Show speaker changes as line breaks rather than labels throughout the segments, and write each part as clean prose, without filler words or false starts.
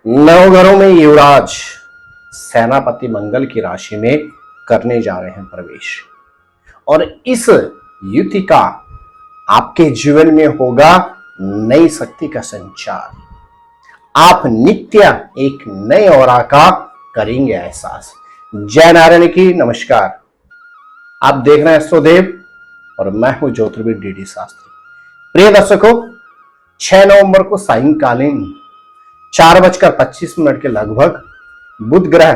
नवग्रहों में युवराज सेनापति मंगल की राशि में करने जा रहे हैं प्रवेश, और इस युति का आपके जीवन में होगा नई शक्ति का संचार। आप नित्य एक नए ऑरा का करेंगे एहसास। जय नारायण की नमस्कार। आप देख रहे हैं एस्ट्रोदेव और मैं हूं ज्योतिर्विद डीडी शास्त्री। प्रिय दर्शकों, 6 नवंबर को सायंकालीन 4:25 के लगभग बुध ग्रह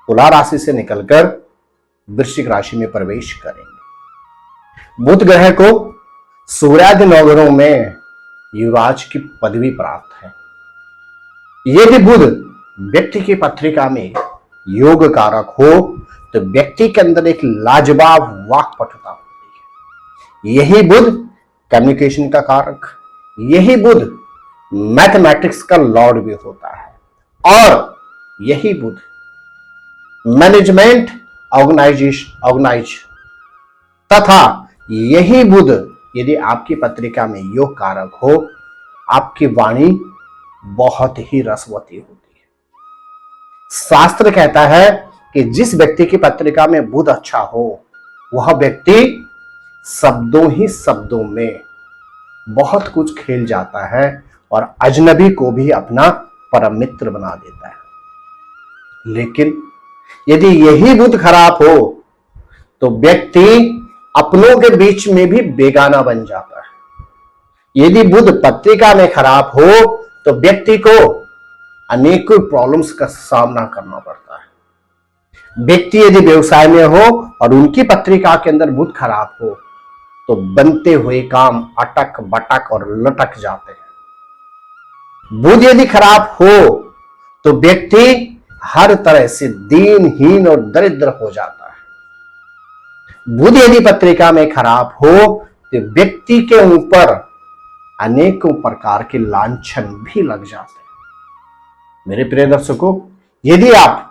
तुला राशि से निकलकर वृश्चिक राशि में प्रवेश करेंगे। बुध ग्रह को सूर्यादि नवग्रहों में युवराज की पदवी प्राप्त है। यदि बुध व्यक्ति की पत्रिका में योग कारक हो तो व्यक्ति के अंदर एक लाजवाब वाक्पटुता होती है। यही बुध कम्युनिकेशन का कारक, यही बुध मैथमेटिक्स का लॉर्ड भी होता है, और यही बुध मैनेजमेंट ऑर्गेनाइज तथा यही बुध यदि आपकी पत्रिका में योग कारक हो, आपकी वाणी बहुत ही रसवती होती है। शास्त्र कहता है कि जिस व्यक्ति की पत्रिका में बुध अच्छा हो, वह व्यक्ति शब्दों ही शब्दों में बहुत कुछ खेल जाता है और अजनबी को भी अपना परम मित्र बना देता है। लेकिन यदि यही बुध खराब हो तो व्यक्ति अपनों के बीच में भी बेगाना बन जाता है। यदि बुध पत्रिका में खराब हो तो व्यक्ति को अनेकों प्रॉब्लम्स का सामना करना पड़ता है। व्यक्ति यदि व्यवसाय में हो और उनकी पत्रिका के अंदर बुध खराब हो तो बनते हुए काम अटक बटक और लटक जाते हैं। बुध यदि खराब हो तो व्यक्ति हर तरह से दीनहीन और दरिद्र हो जाता है। बुध यदि पत्रिका में खराब हो तो व्यक्ति के ऊपर अनेकों प्रकार के लांछन भी लग जाते हैं। मेरे प्रिय दर्शकों, यदि आप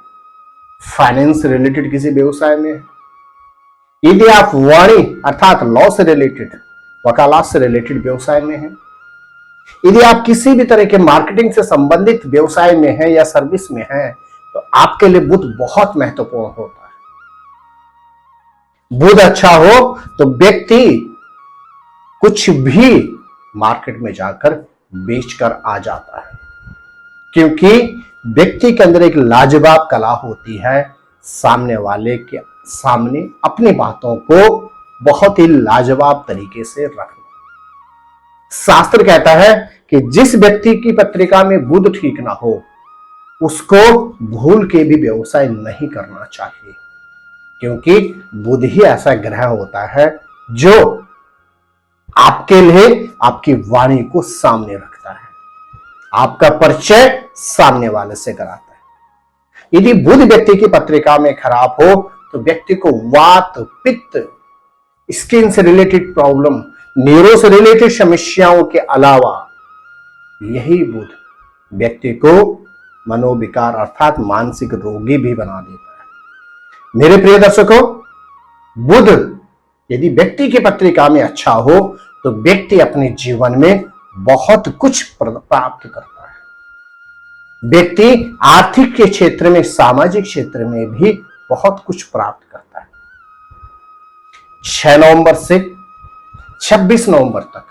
फाइनेंस रिलेटेड किसी व्यवसाय में, यदि आप वाणी अर्थात लॉ से रिलेटेड, वकालत से रिलेटेड व्यवसाय में हैं, यदि आप किसी भी तरह के मार्केटिंग से संबंधित व्यवसाय में हैं या सर्विस में हैं, तो आपके लिए बुध बहुत महत्वपूर्ण होता है। बुध अच्छा हो तो व्यक्ति कुछ भी मार्केट में जाकर बेचकर आ जाता है, क्योंकि व्यक्ति के अंदर एक लाजवाब कला होती है सामने वाले के सामने अपनी बातों को बहुत ही लाजवाब तरीके से रखना। शास्त्र कहता है कि जिस व्यक्ति की पत्रिका में बुध ठीक ना हो, उसको भूल के भी व्यवसाय नहीं करना चाहिए, क्योंकि बुध ही ऐसा ग्रह होता है जो आपके लिए आपकी वाणी को सामने रखता है, आपका परिचय सामने वाले से कराता है। यदि बुध व्यक्ति की पत्रिका में खराब हो तो व्यक्ति को वात, पित्त, स्किन से रिलेटेड प्रॉब्लम, न्यूरो से रिलेटेड समस्याओं के अलावा यही बुध व्यक्ति को मनोविकार अर्थात मानसिक रोगी भी बना देता है। मेरे प्रिय दर्शकों, बुध यदि व्यक्ति की पत्रिका में अच्छा हो तो व्यक्ति अपने जीवन में बहुत कुछ प्राप्त करता है। व्यक्ति आर्थिक के क्षेत्र में, सामाजिक क्षेत्र में भी बहुत कुछ प्राप्त करता है। 6 नवंबर से 26 नवंबर तक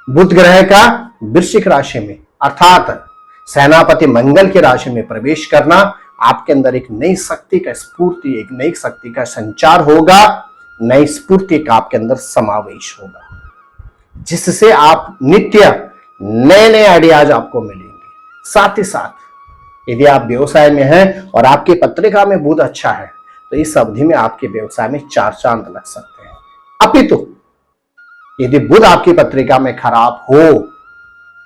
बुध ग्रह का वृश्चिक राशि में अर्थात सेनापति मंगल की राशि में प्रवेश करना आपके अंदर एक नई शक्ति का स्फूर्ति, एक नई शक्ति का संचार होगा, नई स्फूर्ति का आपके अंदर समावेश होगा, जिससे आप नित्य नए नए आइडियाज आपको मिलेंगे। साथ ही साथ यदि आप व्यवसाय में हैं और आपकी पत्रिका में बुध अच्छा है तो इस अवधि में आपके व्यवसाय में 4 चांद लग सकते हैं। अपितु यदि बुध आपकी पत्रिका में खराब हो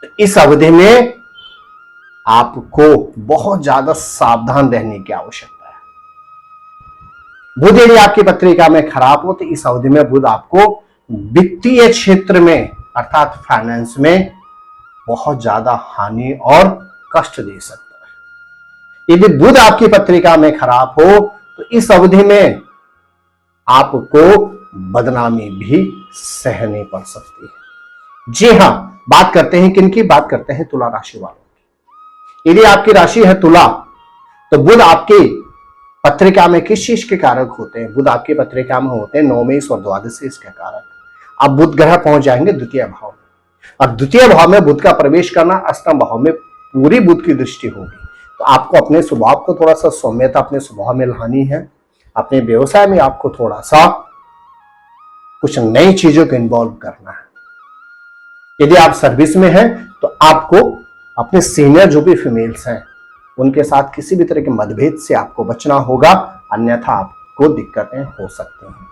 तो इस अवधि में आपको बहुत ज्यादा सावधान रहने की आवश्यकता है। बुध यदि आपकी पत्रिका में खराब हो तो इस अवधि में बुध आपको वित्तीय क्षेत्र में अर्थात फाइनेंस में बहुत ज्यादा हानि और कष्ट दे सकता है। यदि बुध आपकी पत्रिका में खराब हो तो इस अवधि में आपको बदनामी भी सहनी पड़ सकती है। जी हां, बात करते हैं किनकी? बात करते हैं तुला राशि वालों यदि आपकी राशि है तुला, तो बुध आपकी पत्रिका में किस चीज के कारक होते हैं? बुध आपकी पत्रिका में होते हैं नवमेश और द्वादशेश के कारक। अब बुध ग्रह पहुंच जाएंगे द्वितीय भाव में, और द्वितीय भाव में बुध का प्रवेश करना, अष्टम भाव में पूरी बुध की दृष्टि होगी। तो आपको अपने स्वभाव को थोड़ा सा सौम्यता अपने स्वभाव में लानी है। अपने व्यवसाय में आपको थोड़ा सा कुछ नई चीजों को इन्वॉल्व करना है। यदि आप सर्विस में हैं तो आपको अपने सीनियर जो भी फीमेल्स हैं उनके साथ किसी भी तरह के मतभेद से आपको बचना होगा, अन्यथा आपको दिक्कतें हो सकती हैं।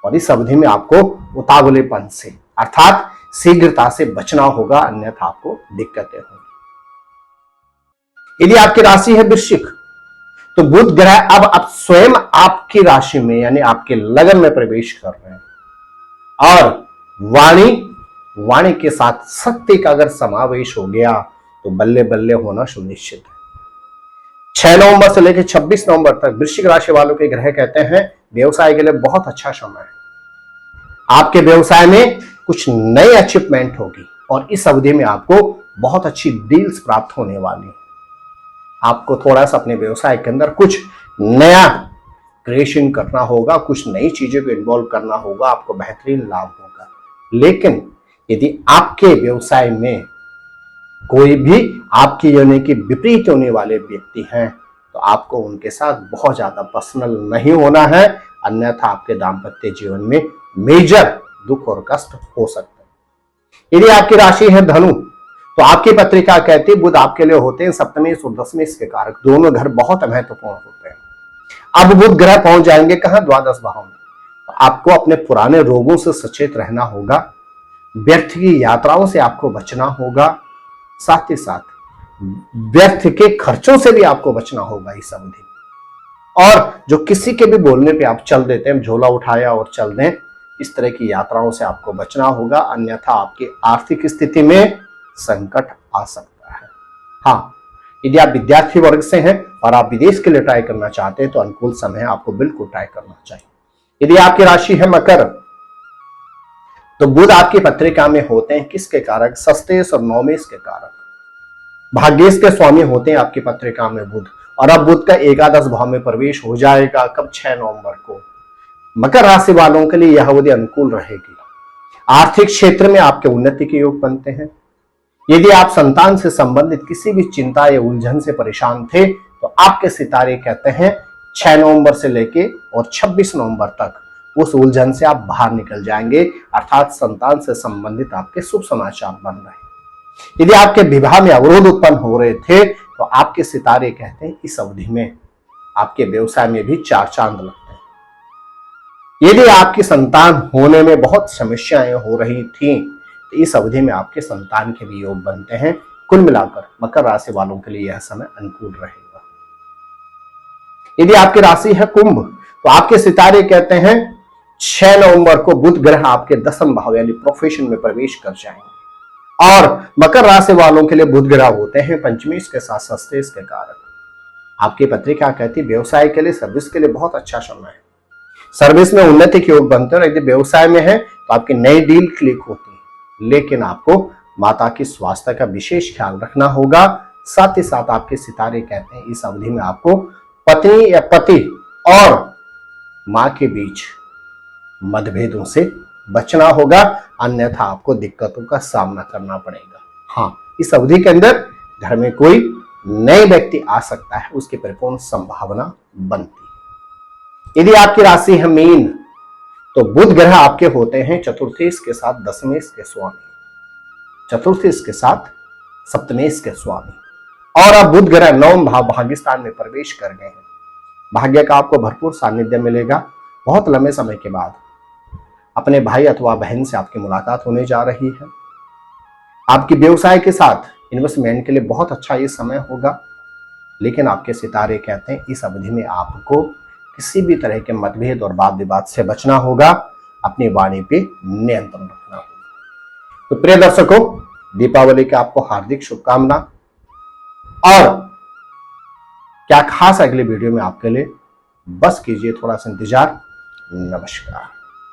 और इस अवधि में आपको उतावलेपन से अर्थात शीघ्रता से बचना होगा, अन्यथा आपको दिक्कतें होंगी। यदि आपकी राशि है वृश्चिक, तो बुध ग्रह अब स्वयं आपकी राशि में यानी आपके लगन में प्रवेश कर रहे हैं, और वाणी के साथ शक्ति का अगर समावेश हो गया तो बल्ले बल्ले होना सुनिश्चित है। 6 नवंबर से लेकर 26 नवंबर तक वृश्चिक राशि वालों के ग्रह कहते हैं व्यवसाय के लिए बहुत अच्छा समय है। आपके व्यवसाय में कुछ नई अचीवमेंट होगी, और इस अवधि में आपको बहुत अच्छी डील्स प्राप्त होने वाली है। आपको थोड़ा सा अपने व्यवसाय के अंदर कुछ नया क्रिएशन करना होगा, कुछ नई चीजों को इन्वॉल्व करना होगा, आपको बेहतरीन लाभ होगा। लेकिन यदि आपके व्यवसाय में कोई भी आपकी योनि के विपरीत होने वाले व्यक्ति हैं तो आपको उनके साथ बहुत ज्यादा पर्सनल नहीं होना है, अन्यथा आपके दाम्पत्य जीवन में मेजर दुख और कष्ट हो सकता है। यदि आपकी राशि है धनु, तो आपकी पत्रिका कहती है बुध आपके लिए होते हैं सप्तमेश और दशमेश के कारक, दोनों घर बहुत महत्वपूर्ण होते हैं। अब बुध ग्रह पहुंच जाएंगे कहां? द्वादश भाव में। तो आपको अपने पुराने रोगों से सचेत रहना होगा, व्यर्थ की यात्राओं से आपको बचना होगा, साथ ही साथ व्यर्थ के खर्चों से भी आपको बचना होगा इस अवधि। और जो किसी के भी बोलने पे आप चल देते हैं, झोला उठाया और चल दें, इस तरह की यात्राओं से आपको बचना होगा, अन्यथा आपकी आर्थिक स्थिति में संकट आ सकता है। हाँ, यदि आप विद्यार्थी वर्ग से हैं और आप विदेश के लिए ट्राई करना चाहते हैं तो अनुकूल समय है, आपको बिल्कुल ट्राई करना चाहिए। यदि आपकी राशि है मकर, तो बुध आपकी पत्रिका में होते हैं किसके कारक? षष्ठेश और नवमेश के कारक। भाग्येश के स्वामी होते हैं आपकी पत्रिका में बुध, और अब बुध का एकादश भाव में प्रवेश हो जाएगा कब? 6 नवंबर को। मकर राशि वालों के लिए यह अवधि अनुकूल रहेगी। आर्थिक क्षेत्र में आपके उन्नति के योग बनते हैं। यदि आप संतान से संबंधित किसी भी चिंता या उलझन से परेशान थे तो आपके सितारे कहते हैं 6 नवंबर से लेके और 26 नवंबर तक उस उलझन से आप बाहर निकल जाएंगे, अर्थात संतान से संबंधित आपके शुभ समाचार बन रहे हैं। यदि आपके विवाह में अवरोध उत्पन्न हो रहे थे तो आपके सितारे कहते हैं इस अवधि में आपके व्यवसाय में भी 4 चांद लगते हैं। यदि आपकी संतान होने में बहुत समस्याएं हो रही थी तो इस अवधि में आपके संतान के भी योग बनते हैं। कुल मिलाकर मकर राशि वालों के लिए यह समय अनुकूल रहेगा। यदि आपकी राशि है कुंभ, तो आपके सितारे कहते हैं 6 नवंबर को बुध ग्रह आपके दसम भाव यानी प्रोफेशन में प्रवेश कर जाएंगे, और मकर राशि वालों के लिए बुध ग्रह होते हैं पंचमेश के साथ षष्ठेश के कारक। आपकी पत्रिका कहती है व्यवसाय के लिए, सर्विस के लिए बहुत अच्छा समय है। सर्विस में उन्नति के योग बनते हैं, और यदि व्यवसाय में है तो आपकी नई डील क्लिक होती है। लेकिन आपको माता की स्वास्थ्य का विशेष ख्याल रखना होगा। साथ ही साथ आपके सितारे कहते हैं इस अवधि में आपको पत्नी या पति और मां के बीच मतभेदों से बचना होगा, अन्यथा आपको दिक्कतों का सामना करना पड़ेगा। हाँ, इस अवधि के अंदर घर में कोई नए व्यक्ति आ सकता है, उसकी परिपूर्ण संभावना बनती है। यदि आपकी राशि है मीन, तो बुध ग्रह आपके होते हैं चतुर्थेश के साथ दशमेश के स्वामी, चतुर्थेश के साथ सप्तमेश के स्वामी, और अब बुध ग्रह नवम भाव भाग्यस्थान में प्रवेश कर गए हैं। भाग्य का आपको भरपूर सानिध्य मिलेगा। बहुत लंबे समय के बाद अपने भाई अथवा बहन से आपकी मुलाकात होने जा रही है। आपकी व्यवसाय के साथ इन्वेस्टमेंट के लिए बहुत अच्छा ये समय होगा। लेकिन आपके सितारे कहते हैं इस अवधि में आपको किसी भी तरह के मतभेद और वाद विवाद से बचना होगा, अपनी वाणी पे नियंत्रण रखना होगा। तो प्रिय दर्शकों, दीपावली की आपको हार्दिक शुभकामना, और क्या खास अगले वीडियो में आपके लिए, बस कीजिए थोड़ा सा इंतजार। नमस्कार।